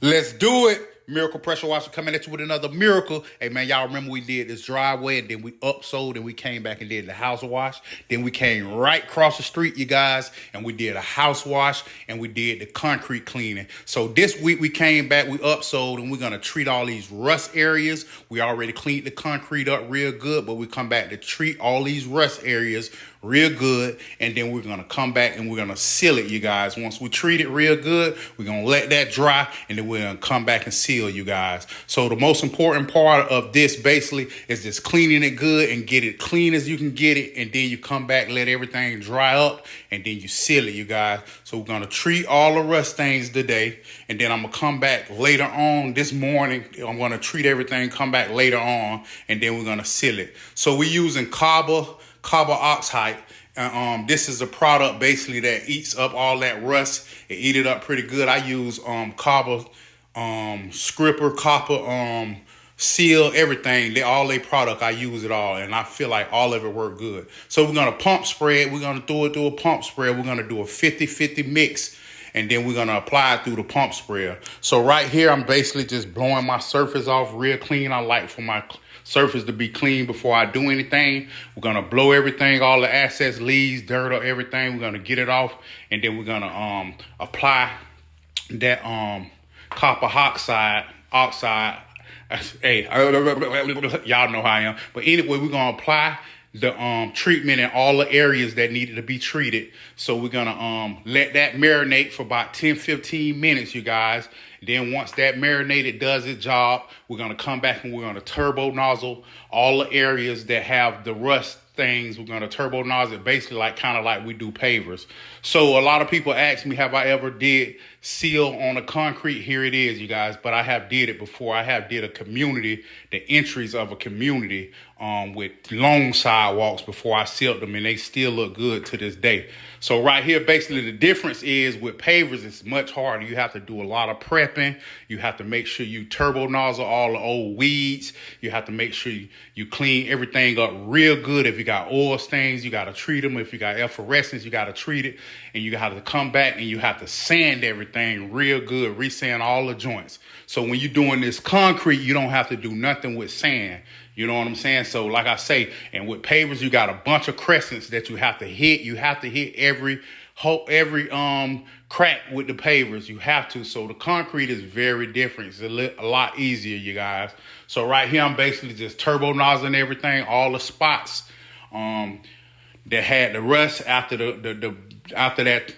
Let's do it. Miracle Pressure Washer coming at you with another miracle. Hey, man, y'all remember we did this driveway, and then we upsold, and we came back and did the house wash. Then we came right across the street, you guys, and we did a house wash, and we did the concrete cleaning. So this week we came back, we upsold, and we're going to treat all these rust areas. We already cleaned the concrete up real good, but we come back to treat all these rust areas real good, and then we're going to come back and we're going to seal it, you guys. Once we treat it real good, we're going to let that dry, and then we're going to come back and seal, you guys. So the most important part of this basically is just cleaning it good and get it clean as you can get it, and then you come back, let everything dry up, and then you seal it, you guys. So we're going to treat all the rust things today, and then I'm going to come back later on this morning. I'm going to treat everything, come back later on, and then we're going to seal it. So we're using COBBLE OXHIDE. This is a product basically that eats up all that rust. It eat it up pretty good. I use COBBLE Scripper, Copper, Seal, everything. All they product, I use it all, and I feel like all of it worked good. So we're gonna pump spray it. We're gonna throw it through a pump sprayer. We're gonna do a 50-50 mix, and then we're gonna apply it through the pump sprayer. So right here, I'm basically just blowing my surface off real clean. I like for my surface to be clean before I do anything. We're gonna blow everything, all the excess leaves, dirt, or everything. We're gonna get it off, and then we're gonna apply that copper oxide. Hey, y'all know how I am. But anyway, we're gonna apply the treatment in all the areas that needed to be treated. So we're gonna let that marinate for about 10-15 minutes, you guys. Then once that marinated does its job, we're gonna come back and we're gonna turbo nozzle all the areas that have the rust things. We're gonna turbo nozzle it, basically kind of like we do pavers. So a lot of people ask me, have I ever did seal on a concrete? Here it is, you guys. But I have did it before. I have did a community, the entries of a community with long sidewalks before I sealed them, and they still look good to this day. So right here, basically the difference is with pavers, it's much harder. You have to do a lot of prepping. You have to make sure you turbo nozzle all the old weeds. You have to make sure you clean everything up real good. If you got oil stains, you got to treat them. If you got efflorescence, you got to treat it. And you have to come back and you have to sand everything real good, re-sand all the joints. So when you're doing this concrete, you don't have to do nothing with sand. You know what I'm saying? So like I say, and with pavers, you got a bunch of crescents that you have to hit. You have to hit every crack with the pavers. You have to. So the concrete is very different. It's a lot easier, you guys. So right here, I'm basically just turbo nozzling everything, all the spots that had the rust after after that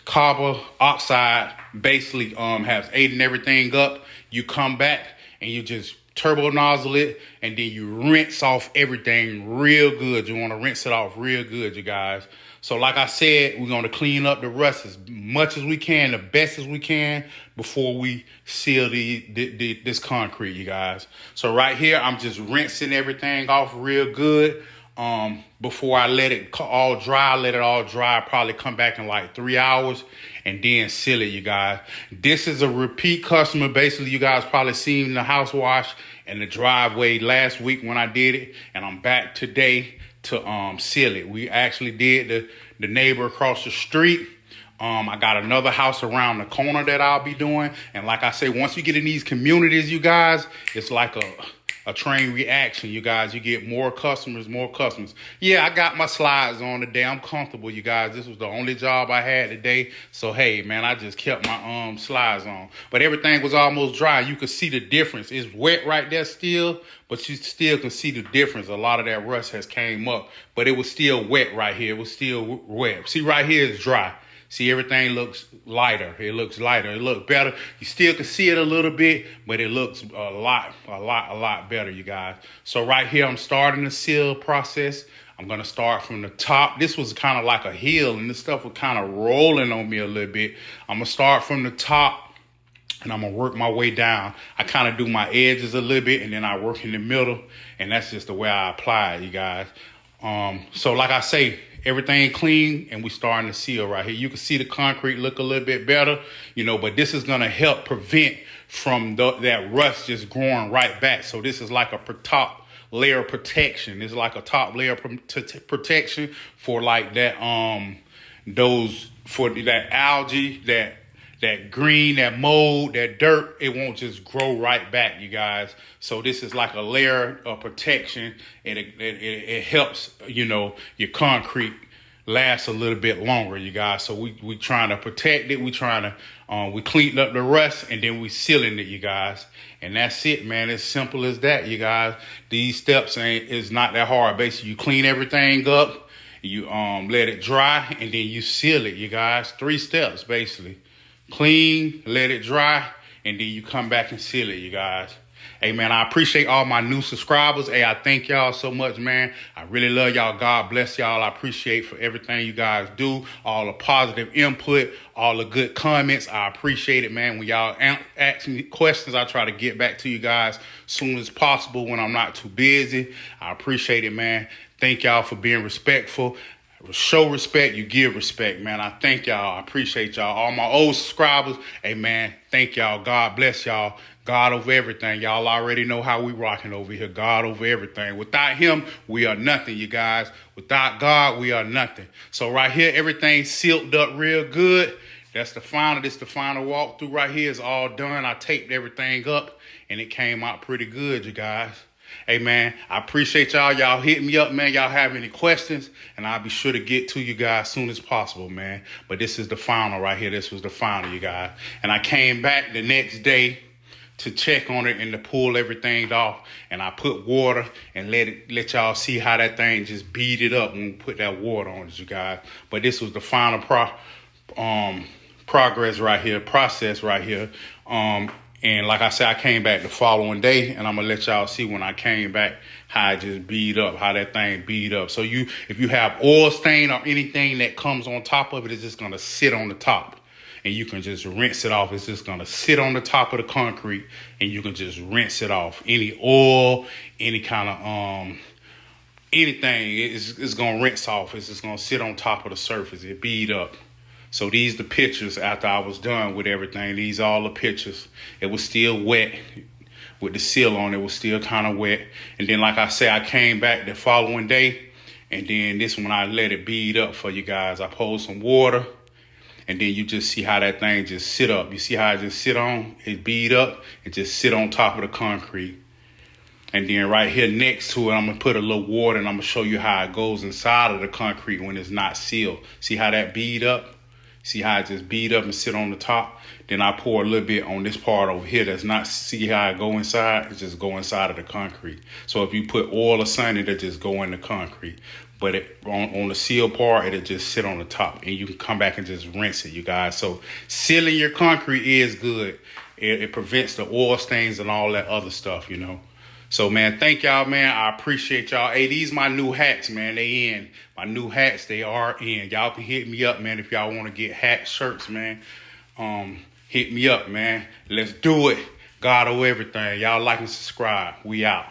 copper oxide basically has eaten everything up. You come back and you just turbo nozzle it, and then you rinse off everything real good. You want to rinse it off real good, you guys. So like I said, we're going to clean up the rust as much as we can, the best as we can, before we seal this concrete, you guys. So right here, I'm just rinsing everything off real good. Before I let it all dry, probably come back in like 3 hours and then seal it, you guys. This is a repeat customer. Basically, you guys probably seen the house wash and the driveway last week when I did it, and I'm back today to seal it. We actually did the neighbor across the street. I got another house around the corner that I'll be doing. And like I say, once you get in these communities, you guys, it's like a train reaction, you guys. You get more customers. Yeah, I got my slides on today. I'm comfortable, you guys. This was the only job I had today. So, hey, man, I just kept my slides on. But everything was almost dry. You could see the difference. It's wet right there still, but you still can see the difference. A lot of that rust has came up, but it was still wet right here. It was still wet. See, right here is dry. See, everything looks lighter. It looks lighter. It looks better. You still can see it a little bit, but it looks a lot better, you guys. So right here, I'm starting the seal process. I'm going to start from the top. This was kind of like a hill, and this stuff was kind of rolling on me a little bit. I'm going to start from the top, and I'm going to work my way down. I kind of do my edges a little bit, and then I work in the middle, and that's just the way I apply it, you guys. So like I say, everything clean, and we starting to seal right here. You can see the concrete look a little bit better, but this is going to help prevent from that rust just growing right back. So this is like a top layer of protection. It's like a top layer of protection for like that, for that algae, that green, that mold, that dirt, it won't just grow right back, you guys. So this is like a layer of protection, and it helps, you know, your concrete last a little bit longer, you guys. So we trying to protect it. We cleaned up the rust, and then we sealing it, you guys. And that's it, man. It's simple as that, you guys. These steps is not that hard. Basically, you clean everything up, you let it dry, and then you seal it, you guys. 3 steps, basically. Clean, let it dry, and then you come back and seal it, you guys. Hey, man, I appreciate all my new subscribers. Hey, I thank y'all so much, man. I really love y'all. God bless y'all. I appreciate for everything you guys do, all the positive input, all the good comments. I appreciate it, man. When y'all ask me questions, I try to get back to you guys as soon as possible when I'm not too busy. I appreciate it, man. Thank y'all for being respectful. Show respect, you give respect, man. I thank y'all. I appreciate y'all. All my old subscribers, hey, man, thank y'all. God bless y'all. God over everything. Y'all already know how we rocking over here. God over everything. Without him, we are nothing, you guys. Without God, we are nothing. So right here, everything's sealed up real good. That's the final. This the final walkthrough right here. It's all done. I taped everything up, and it came out pretty good, you guys. Hey, man, I appreciate y'all. Y'all hit me up, man. Y'all have any questions, and I'll be sure to get to you guys as soon as possible, man. But this is the final right here. This was the final, you guys. And I came back the next day to check on it and to pull everything off. And I put water and let y'all see how that thing just beat it up when we put that water on it, you guys. But this was the final process right here. And like I said, I came back the following day, and I'm going to let y'all see when I came back how it just beat up, how that thing beat up. So if you have oil stain or anything that comes on top of it, it's just going to sit on the top. And you can just rinse it off. It's just going to sit on the top of the concrete, and you can just rinse it off. Any oil, any kind of anything, it's going to rinse off. It's just going to sit on top of the surface. It beat up. So these the pictures after I was done with everything. These all the pictures. It was still wet with the seal on. It was still kind of wet. And then, like I said, I came back the following day. And then this one, I let it bead up for you guys. I poured some water. And then you just see how that thing just sit up. You see how it just sit on? It bead up and just sit on top of the concrete. And then right here next to it, I'm going to put a little water, and I'm going to show you how it goes inside of the concrete when it's not sealed. See how that bead up? See how it just beat up and sit on the top? Then I pour a little bit on this part over here that's not, see how it go inside? It just go inside of the concrete. So if you put oil or something, it'll just go in the concrete. But on the seal part, it'll just sit on the top. And you can come back and just rinse it, you guys. So sealing your concrete is good. It prevents the oil stains and all that other stuff, you know. So, man, thank y'all, man. I appreciate y'all. Hey, these my new hats, man. They in. My new hats, they are in. Y'all can hit me up, man, if y'all want to get hats, shirts, man. Hit me up, man. Let's do it. God over everything. Y'all like and subscribe. We out.